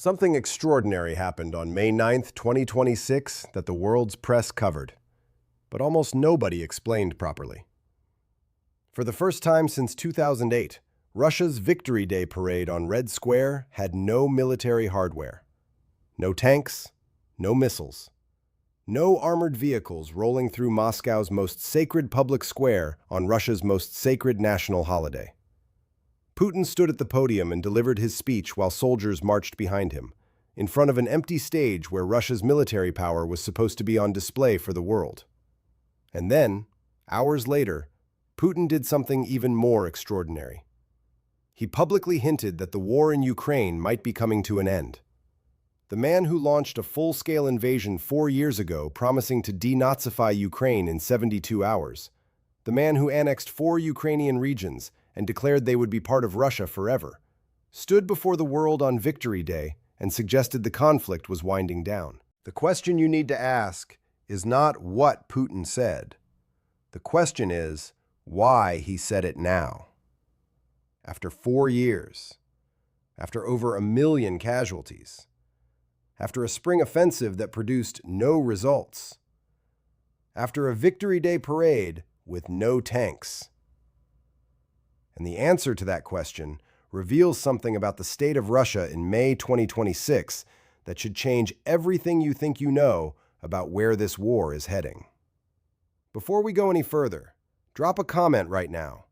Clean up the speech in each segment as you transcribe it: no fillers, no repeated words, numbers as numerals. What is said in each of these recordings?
Something extraordinary happened on May 9th, 2026 that the world's press covered, but almost nobody explained properly. For the first time since 2008, Russia's Victory Day parade on Red Square had no military hardware. No tanks, no missiles, no armored vehicles rolling through Moscow's most sacred public square on Russia's most sacred national holiday. Putin stood at the podium and delivered his speech while soldiers marched behind him, in front of an empty stage where Russia's military power was supposed to be on display for the world. And then, hours later, Putin did something even more extraordinary. He publicly hinted that the war in Ukraine might be coming to an end. The man who launched a full-scale invasion 4 years ago promising to denazify Ukraine in 72 hours, the man who annexed 4 Ukrainian regions and declared they would be part of Russia forever, stood before the world on Victory Day and suggested the conflict was winding down. The question you need to ask is not what Putin said. The question is why he said it now. After 4 years, after over 1 million casualties, after a spring offensive that produced no results, after a Victory Day parade with no tanks. And the answer to that question reveals something about the state of Russia in May 2026 that should change everything you think you know about where this war is heading. Before we go any further, drop a comment right now.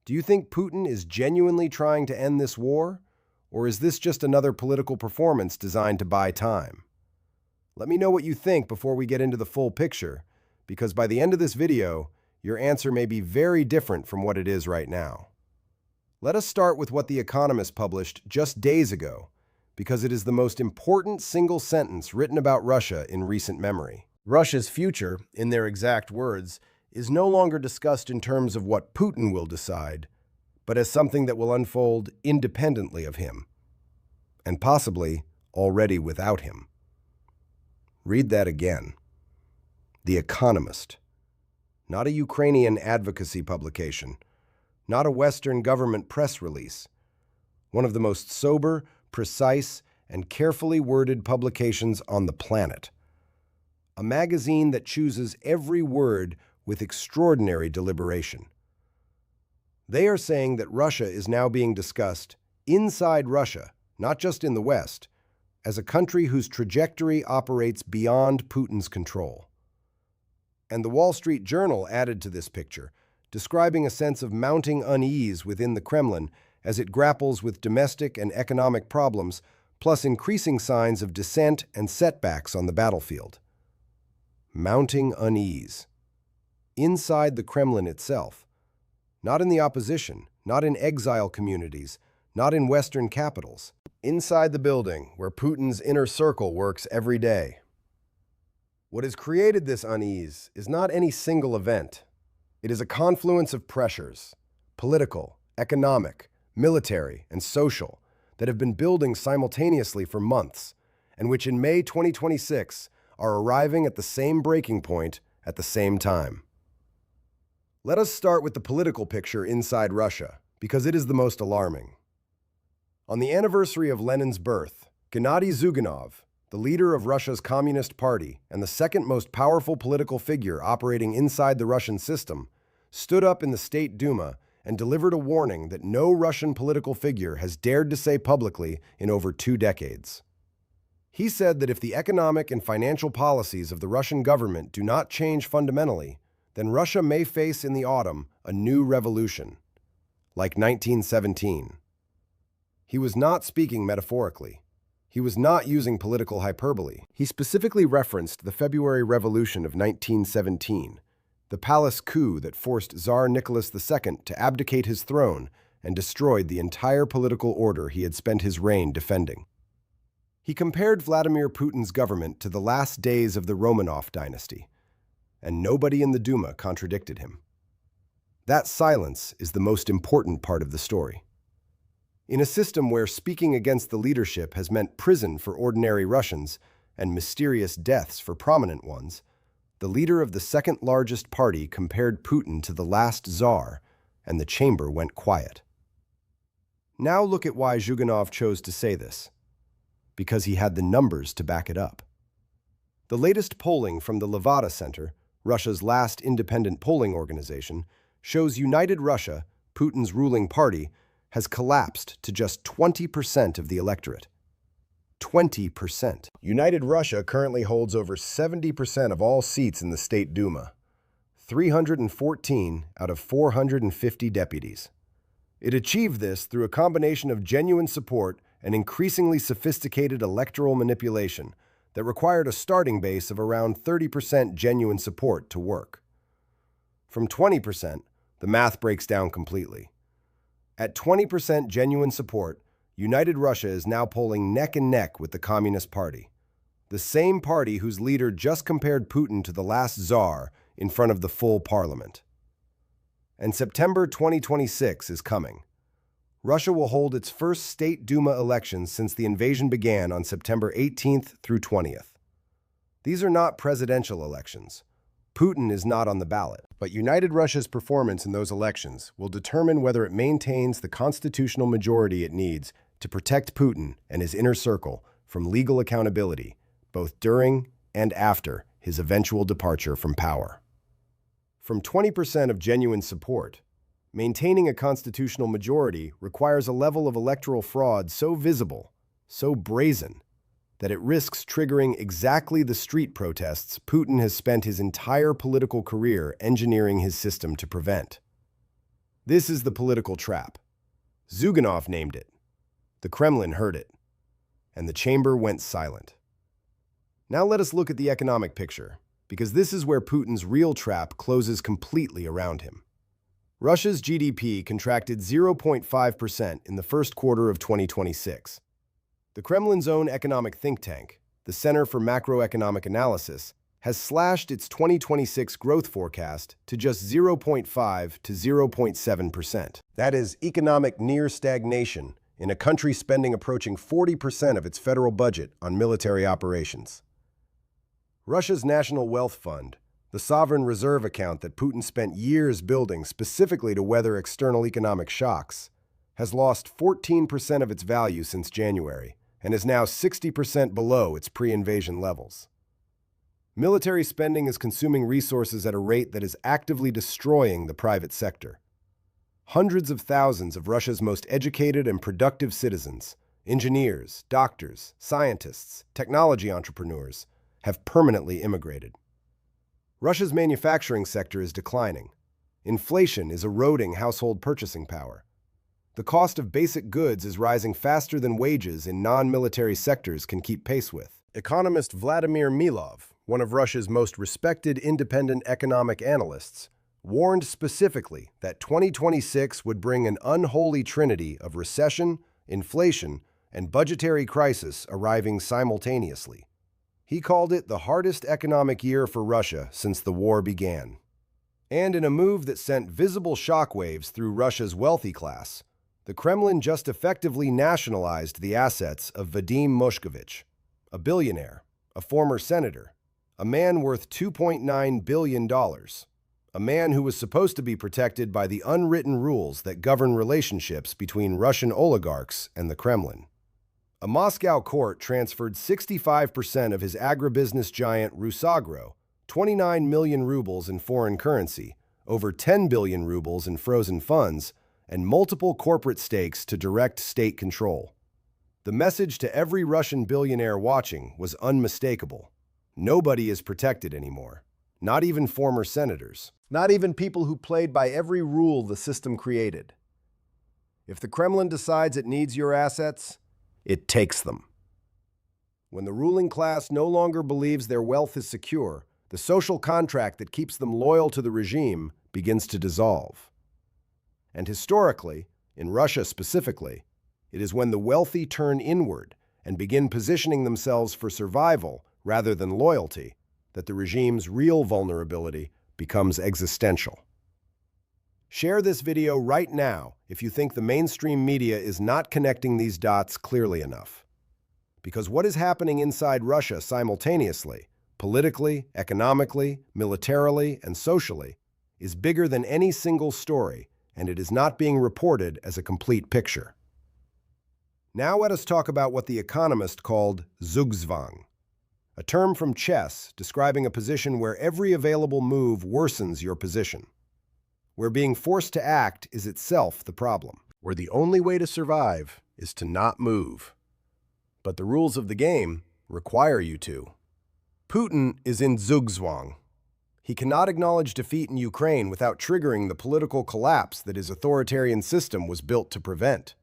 Do you think Putin is genuinely trying to end this war, or is this just another political performance designed to buy time? Let me know what you think before we get into the full picture, because by the end of this video, your answer may be very different from what it is right now. Let us start with what The Economist published just days ago, because it is the most important single sentence written about Russia in recent memory. Russia's future, in their exact words, is no longer discussed in terms of what Putin will decide, but as something that will unfold independently of him, and possibly already without him. Read that again. The Economist. Not a Ukrainian advocacy publication, not a Western government press release. One of the most sober, precise, and carefully worded publications on the planet. A magazine that chooses every word with extraordinary deliberation. They are saying that Russia is now being discussed inside Russia, not just in the West, as a country whose trajectory operates beyond Putin's control. And the Wall Street Journal added to this picture, describing a sense of mounting unease within the Kremlin as it grapples with domestic and economic problems, plus increasing signs of dissent and setbacks on the battlefield. Mounting unease. Inside the Kremlin itself. Not in the opposition, not in exile communities, not in Western capitals. Inside the building where Putin's inner circle works every day. What has created this unease is not any single event. It is a confluence of pressures, political, economic, military, and social, that have been building simultaneously for months, and which in May 2026 are arriving at the same breaking point at the same time. Let us start with the political picture inside Russia, because it is the most alarming. On the anniversary of Lenin's birth, Gennady Zyuganov, the leader of Russia's Communist Party and the second most powerful political figure operating inside the Russian system, stood up in the State Duma and delivered a warning that no Russian political figure has dared to say publicly in over 2 decades. He said that if the economic and financial policies of the Russian government do not change fundamentally, then Russia may face in the autumn a new revolution, like 1917. He was not speaking metaphorically. He was not using political hyperbole. He specifically referenced the February Revolution of 1917, the palace coup that forced Tsar Nicholas II to abdicate his throne and destroyed the entire political order he had spent his reign defending. He compared Vladimir Putin's government to the last days of the Romanov dynasty, and nobody in the Duma contradicted him. That silence is the most important part of the story. In a system where speaking against the leadership has meant prison for ordinary Russians and mysterious deaths for prominent ones, the leader of the second largest party compared Putin to the last Tsar, and the chamber went quiet. Now look at why Zyuganov chose to say this. because he had the numbers to back it up. The latest polling from the Levada Center, Russia's last independent polling organization, shows United Russia, Putin's ruling party, has collapsed to just 20% of the electorate. 20%. United Russia currently holds over 70% of all seats in the State Duma, 314 out of 450 deputies. It achieved this through a combination of genuine support and increasingly sophisticated electoral manipulation that required a starting base of around 30% genuine support to work. From 20%, the math breaks down completely. At 20% genuine support, United Russia is now polling neck and neck with the Communist Party, the same party whose leader just compared Putin to the last Tsar in front of the full parliament. And September 2026 is coming. Russia will hold its first State Duma elections since the invasion began on September 18th through 20th. These are not presidential elections. Putin is not on the ballot, but United Russia's performance in those elections will determine whether it maintains the constitutional majority it needs to protect Putin and his inner circle from legal accountability, both during and after his eventual departure from power. From 20% of genuine support, maintaining a constitutional majority requires a level of electoral fraud so visible, so brazen, that it risks triggering exactly the street protests Putin has spent his entire political career engineering his system to prevent. This is the political trap. Zyuganov named it. The Kremlin heard it, and the chamber went silent. Now let us look at the economic picture, because this is where Putin's real trap closes completely around him. Russia's GDP contracted 0.5% in the first quarter of 2026. The Kremlin's own economic think tank, the Center for Macroeconomic Analysis, has slashed its 2026 growth forecast to just 0.5 to 0.7%. That is economic near stagnation in a country spending approaching 40% of its federal budget on military operations. Russia's National Wealth Fund, the sovereign reserve account that Putin spent years building specifically to weather external economic shocks, has lost 14% of its value since January and is now 60% below its pre-invasion levels. Military spending is consuming resources at a rate that is actively destroying the private sector. Hundreds of thousands of Russia's most educated and productive citizens, engineers, doctors, scientists, technology entrepreneurs, have permanently immigrated. Russia's manufacturing sector is declining. Inflation is eroding household purchasing power. The cost of basic goods is rising faster than wages in non-military sectors can keep pace with. Economist Vladimir Milov, one of Russia's most respected independent economic analysts, warned specifically that 2026 would bring an unholy trinity of recession, inflation, and budgetary crisis arriving simultaneously. He called it the hardest economic year for Russia since the war began. And in a move that sent visible shockwaves through Russia's wealthy class, the Kremlin just effectively nationalized the assets of Vadim Moshkovich, a billionaire, a former senator, a man worth $2.9 billion, a man who was supposed to be protected by the unwritten rules that govern relationships between Russian oligarchs and the Kremlin. A Moscow court transferred 65% of his agribusiness giant Rusagro, 29 million rubles in foreign currency, over 10 billion rubles in frozen funds, and multiple corporate stakes to direct state control. The message to every Russian billionaire watching was unmistakable. Nobody is protected anymore. Not even former senators. Not even people who played by every rule the system created. If the Kremlin decides it needs your assets, it takes them. When the ruling class no longer believes their wealth is secure, the social contract that keeps them loyal to the regime begins to dissolve. And historically, in Russia specifically, it is when the wealthy turn inward and begin positioning themselves for survival rather than loyalty that the regime's real vulnerability becomes existential. Share this video right now if you think the mainstream media is not connecting these dots clearly enough. Because what is happening inside Russia simultaneously, politically, economically, militarily, and socially, is bigger than any single story, and it is not being reported as a complete picture. Now let us talk about what the economist called Zugzwang, a term from chess describing a position where every available move worsens your position, where being forced to act is itself the problem, where the only way to survive is to not move. But the rules of the game require you to. Putin is in Zugzwang. He cannot acknowledge defeat in Ukraine without triggering the political collapse that his authoritarian system was built to prevent.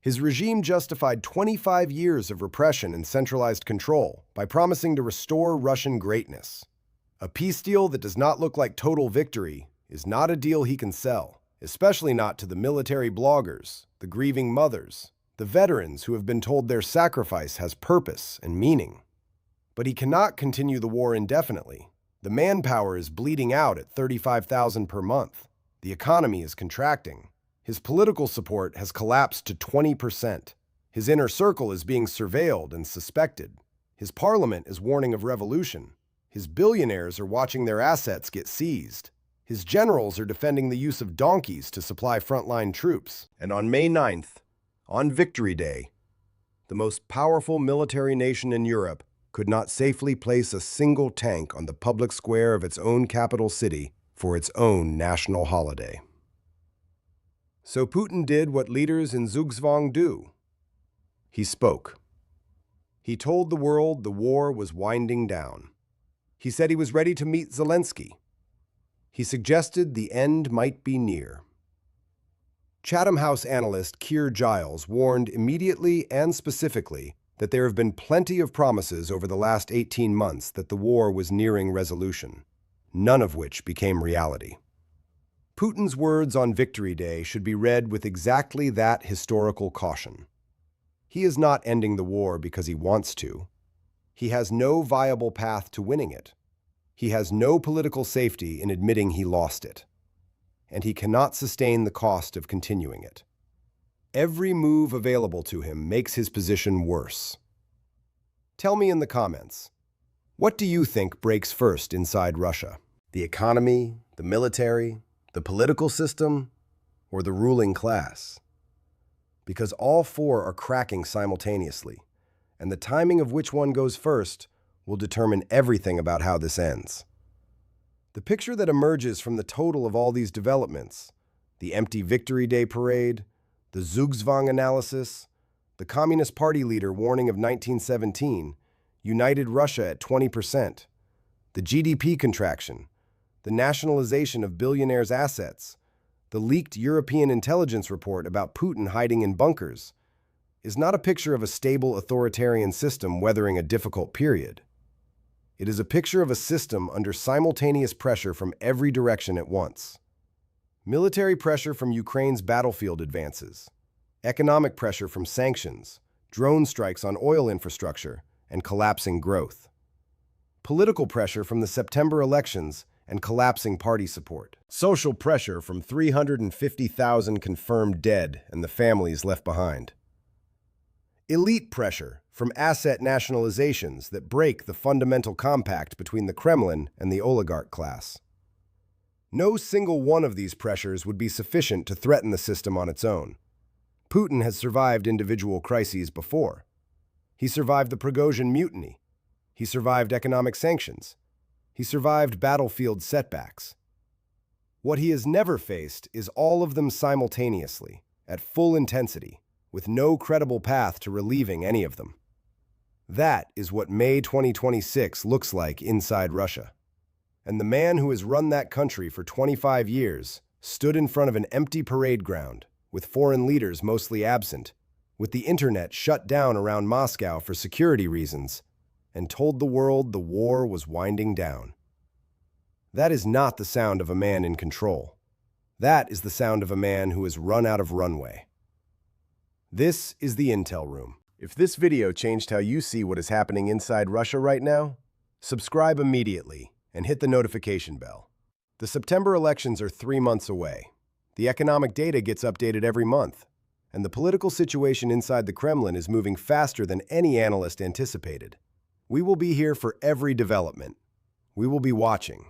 His regime justified 25 years of repression and centralized control by promising to restore Russian greatness. A peace deal that does not look like total victory is not a deal he can sell, especially not to the military bloggers, the grieving mothers, the veterans who have been told their sacrifice has purpose and meaning. But he cannot continue the war indefinitely. The manpower is bleeding out at 35,000 per month. The economy is contracting. His political support has collapsed to 20%. His inner circle is being surveilled and suspected. His parliament is warning of revolution. His billionaires are watching their assets get seized. His generals are defending the use of donkeys to supply frontline troops. And on May 9th, on Victory Day, the most powerful military nation in Europe could not safely place a single tank on the public square of its own capital city for its own national holiday. So Putin did what leaders in Zugzwang do. He spoke. He told the world the war was winding down. He said he was ready to meet Zelensky. He suggested the end might be near. Chatham House analyst Keir Giles warned immediately and specifically that there have been plenty of promises over the last 18 months that the war was nearing resolution, none of which became reality. Putin's words on Victory Day should be read with exactly that historical caution. He is not ending the war because he wants to. He has no viable path to winning it. He has no political safety in admitting he lost it. And he cannot sustain the cost of continuing it. Every move available to him makes his position worse. Tell me in the comments, what do you think breaks first inside Russia? The economy, the military, the political system, or the ruling class? Because all four are cracking simultaneously, and the timing of which one goes first will determine everything about how this ends. The picture that emerges from the total of all these developments, the empty Victory Day parade, the Zugzwang analysis, the Communist Party leader warning of 1917, united Russia at 20%, the GDP contraction, the nationalization of billionaires' assets, the leaked European intelligence report about Putin hiding in bunkers, is not a picture of a stable authoritarian system weathering a difficult period. It is a picture of a system under simultaneous pressure from every direction at once. Military pressure from Ukraine's battlefield advances, economic pressure from sanctions, drone strikes on oil infrastructure, and collapsing growth. Political pressure from the September elections and collapsing party support. Social pressure from 350,000 confirmed dead and the families left behind. Elite pressure from asset nationalizations that break the fundamental compact between the Kremlin and the oligarch class. No single one of these pressures would be sufficient to threaten the system on its own. Putin has survived individual crises before. He survived the Prigozhin mutiny. He survived economic sanctions. He survived battlefield setbacks. What he has never faced is all of them simultaneously, at full intensity, with no credible path to relieving any of them. That is what May 2026 looks like inside Russia. And the man who has run that country for 25 years stood in front of an empty parade ground, with foreign leaders mostly absent, with the internet shut down around Moscow for security reasons, and told the world the war was winding down. That is not the sound of a man in control. That is the sound of a man who has run out of runway. This is the Intel Room. If this video changed how you see what is happening inside Russia right now, subscribe immediately and hit the notification bell. The September elections are 3 months away. The economic data gets updated every month, and the political situation inside the Kremlin is moving faster than any analyst anticipated. We will be here for every development. We will be watching.